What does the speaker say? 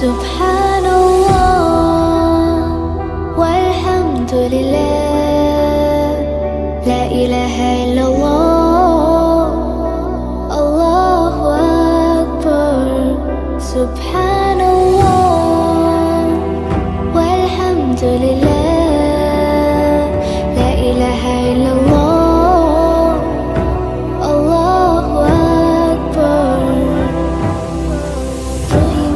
سبحان الله والحمد لله لا إله إلا الله الله أكبر سبحان الله والحمد لله